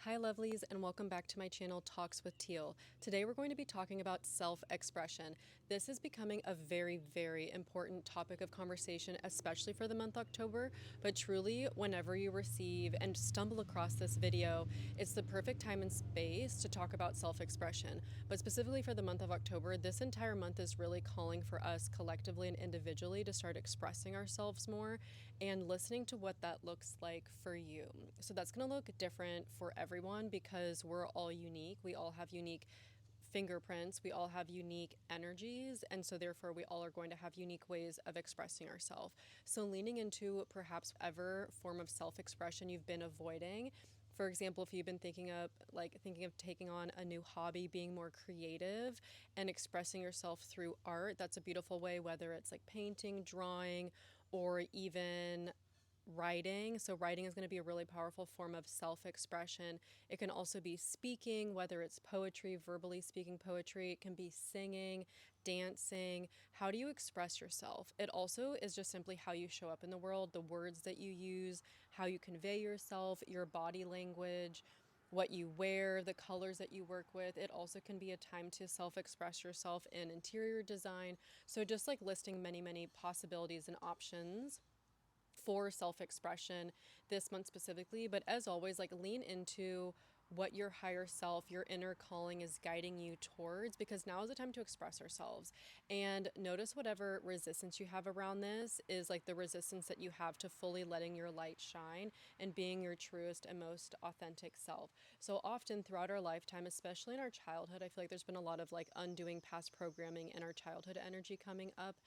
Hi lovelies, and welcome back to my channel Talks with Teal. Today we're going to be talking about self-expression. This is becoming a very, very important topic of conversation, especially for the month October, but truly whenever you receive and stumble across this video, it's the perfect time and space to talk about self-expression. But specifically for the month of October, this entire month is really calling for us collectively and individually to start expressing ourselves more and listening to what that looks like for you. So that's going to look different for everyone because we're all unique. We all have unique fingerprints. We all have unique energies. And so therefore we all are going to have unique ways of expressing ourselves. So leaning into perhaps whatever form of self-expression you've been avoiding. For example, if you've been thinking of taking on a new hobby, being more creative and expressing yourself through art, that's a beautiful way, whether it's like painting, drawing, or even writing. So writing is going to be a really powerful form of self-expression. It can also be speaking, whether it's poetry, verbally speaking poetry. It can be singing, dancing. How do you express yourself? It also is just simply how you show up in the world, the words that you use, how you convey yourself, your body language, what you wear, the colors that you work with. It also can be a time to self-express yourself in interior design. So just like listing many, many possibilities and options for self-expression this month specifically. But as always, like lean into what your higher self, your inner calling is guiding you towards, because now is the time to express ourselves. And notice whatever resistance you have around this is like the resistance that you have to fully letting your light shine and being your truest and most authentic self. So often throughout our lifetime, especially in our childhood, I feel like there's been a lot of like undoing past programming and our childhood energy coming up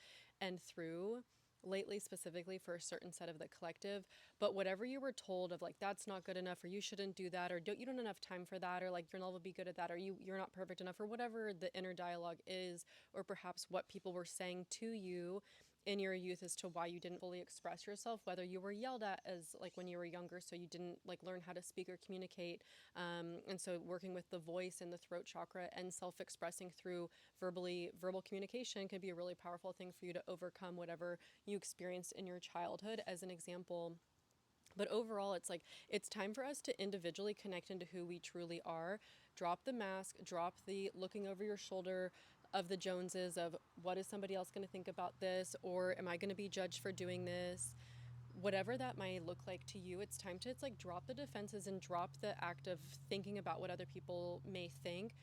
and through lately, specifically for a certain set of the collective. But whatever you were told of like that's not good enough, or you shouldn't do that, or you don't have enough time for that, or like you're not will be good at that, or you're not perfect enough, or whatever the inner dialogue is, or perhaps what people were saying to you in your youth as to why you didn't fully express yourself, whether you were yelled at as like when you were younger, so you didn't like learn how to speak or communicate. And so working with the voice and the throat chakra and self-expressing through verbal communication can be a really powerful thing for you to overcome whatever you experienced in your childhood, as an example. But overall, it's like, it's time for us to individually connect into who we truly are. Drop the mask, drop the looking over your shoulder of the Joneses of what is somebody else going to think about this, or am I going to be judged for doing this? Whatever that might look like to you, it's time to, it's like drop the defenses and drop the act of thinking about what other people may think.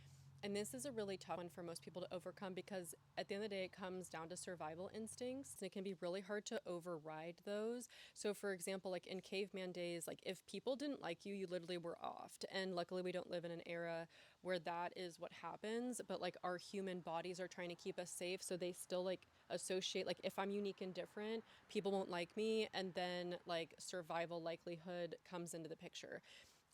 And this is a really tough one for most people to overcome, because at the end of the day, it comes down to survival instincts, and it can be really hard to override those. So for example, like in caveman days, like if people didn't like you, you literally were offed. And luckily we don't live in an era where that is what happens, but like our human bodies are trying to keep us safe. So they still like associate, like if I'm unique and different, people won't like me. And then like survival likelihood comes into the picture.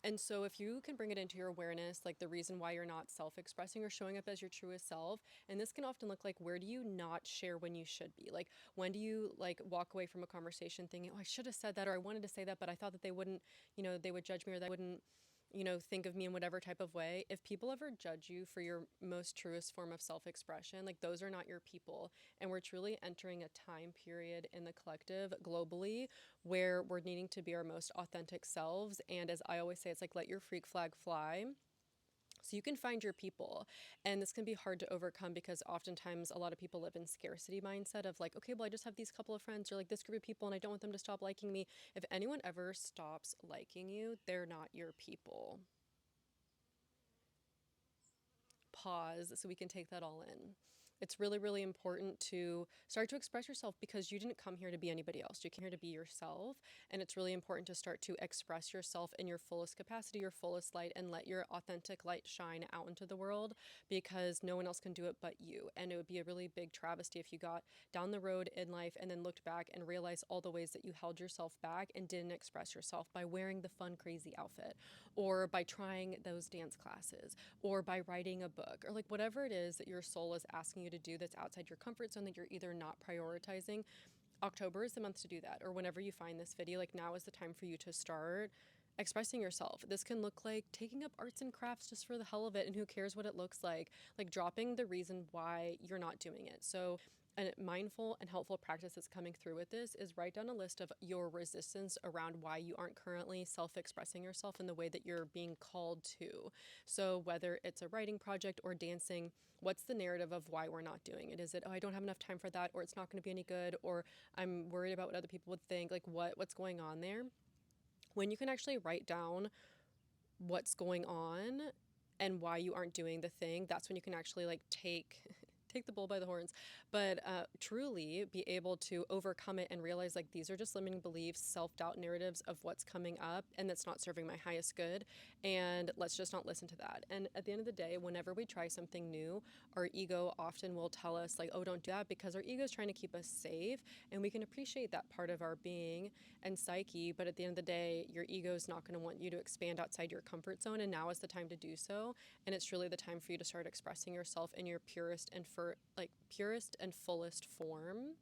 And so if you can bring it into your awareness, like the reason why you're not self-expressing or showing up as your truest self, and this can often look like, where do you not share when you should be? Like, when do you like walk away from a conversation thinking, oh, I should have said that, or I wanted to say that, but I thought that they wouldn't, they would judge me, or they wouldn't, think of me in whatever type of way. If people ever judge you for your most truest form of self-expression, like those are not your people. And we're truly entering a time period in the collective globally where we're needing to be our most authentic selves. And as I always say, it's like, let your freak flag fly, so you can find your people. And this can be hard to overcome because oftentimes a lot of people live in scarcity mindset of like, okay, well, I just have these couple of friends, or like this group of people, and I don't want them to stop liking me. If anyone ever stops liking you, they're not your people. Pause so we can take that all in. It's really, really important to start to express yourself, because you didn't come here to be anybody else. You came here to be yourself. And it's really important to start to express yourself in your fullest capacity, your fullest light, and let your authentic light shine out into the world, because no one else can do it but you. And it would be a really big travesty if you got down the road in life and then looked back and realized all the ways that you held yourself back and didn't express yourself by wearing the fun, crazy outfit, or by trying those dance classes, or by writing a book, or like whatever it is that your soul is asking you to do that's outside your comfort zone that you're either not prioritizing. October is the month to do that. Or whenever you find this video, like now is the time for you to start expressing yourself. This can look like taking up arts and crafts just for the hell of it, and who cares what it looks like dropping the reason why you're not doing it. So a mindful and helpful practice that's coming through with this is write down a list of your resistance around why you aren't currently self-expressing yourself in the way that you're being called to. So whether it's a writing project or dancing, what's the narrative of why we're not doing it? Is it, oh, I don't have enough time for that, or it's not going to be any good, or I'm worried about what other people would think? Like what's going on there? When you can actually write down what's going on and why you aren't doing the thing, that's when you can actually like take the bull by the horns, but truly be able to overcome it and realize like these are just limiting beliefs, self-doubt narratives of what's coming up, and that's not serving my highest good, and let's just not listen to that. And at the end of the day, whenever we try something new, our ego often will tell us like, oh, don't do that, because our ego is trying to keep us safe, and we can appreciate that part of our being and psyche, but at the end of the day, your ego is not going to want you to expand outside your comfort zone, and now is the time to do so. And it's really the time for you to start expressing yourself in your purest and fullest form,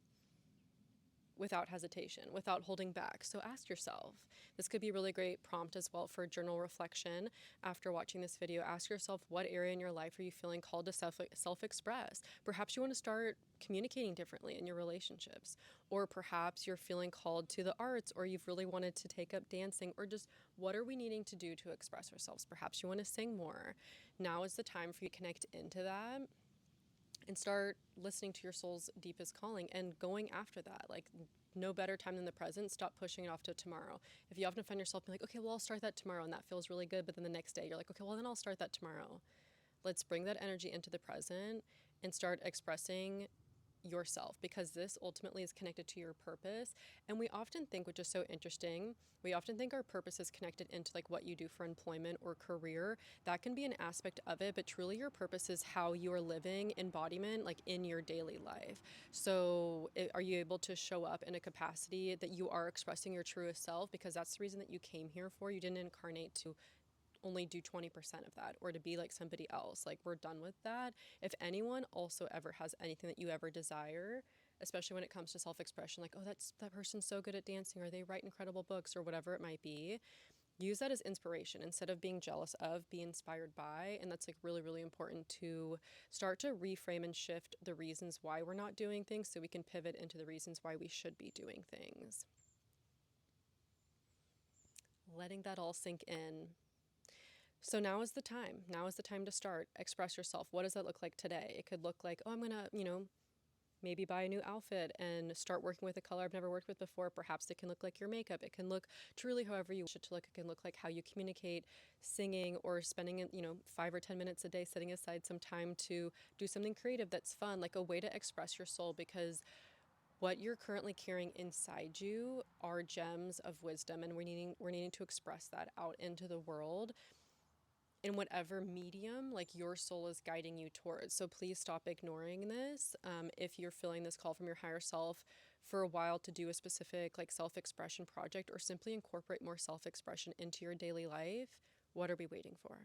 without hesitation, without holding back. So ask yourself, this could be a really great prompt as well for journal reflection. After watching this video, ask yourself, what area in your life are you feeling called to self-express? Perhaps you want to start communicating differently in your relationships, or perhaps you're feeling called to the arts, or you've really wanted to take up dancing, or just what are we needing to do to express ourselves? Perhaps you want to sing more. Now is the time for you to connect into that and start listening to your soul's deepest calling and going after that. Like, no better time than the present. Stop pushing it off to tomorrow. If you often find yourself being like, okay, well, I'll start that tomorrow, and that feels really good, but then the next day you're like, okay, well, then I'll start that tomorrow. Let's bring that energy into the present and start expressing yourself, because this ultimately is connected to your purpose. And we often think, which is so interesting, we often think our purpose is connected into like what you do for employment or career. That can be an aspect of it, but truly your purpose is how you are living embodiment like in your daily life. So are you able to show up in a capacity that you are expressing your truest self? Because that's the reason that you came here for. You didn't incarnate to only do 20% of that or to be like somebody else. Like, we're done with that. If anyone also ever has anything that you ever desire, especially when it comes to self-expression, like, oh, that person's so good at dancing, or they write incredible books, or whatever it might be, use that as inspiration instead of being jealous of, be inspired by. And that's like really, really important to start to reframe and shift the reasons why we're not doing things so we can pivot into the reasons why we should be doing things. Letting that all sink in. So now is the time. Now is the time to start. Express yourself. What does that look like today? It could look like, oh, I'm going to, maybe buy a new outfit and start working with a color I've never worked with before. Perhaps it can look like your makeup. It can look truly however you wish it to look. It can look like how you communicate, singing, or spending, 5 or 10 minutes a day, setting aside some time to do something creative that's fun, like a way to express your soul, because what you're currently carrying inside you are gems of wisdom, and we're needing to express that out into the world in whatever medium like your soul is guiding you towards. So please stop ignoring this. If you're feeling this call from your higher self for a while to do a specific like self-expression project, or simply incorporate more self-expression into your daily life, what are we waiting for?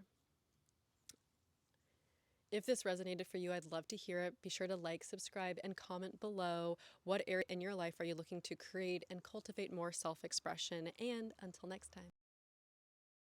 If this resonated for you, I'd love to hear it. Be sure to like, subscribe, and comment below. What area in your life are you looking to create and cultivate more self-expression? And until next time.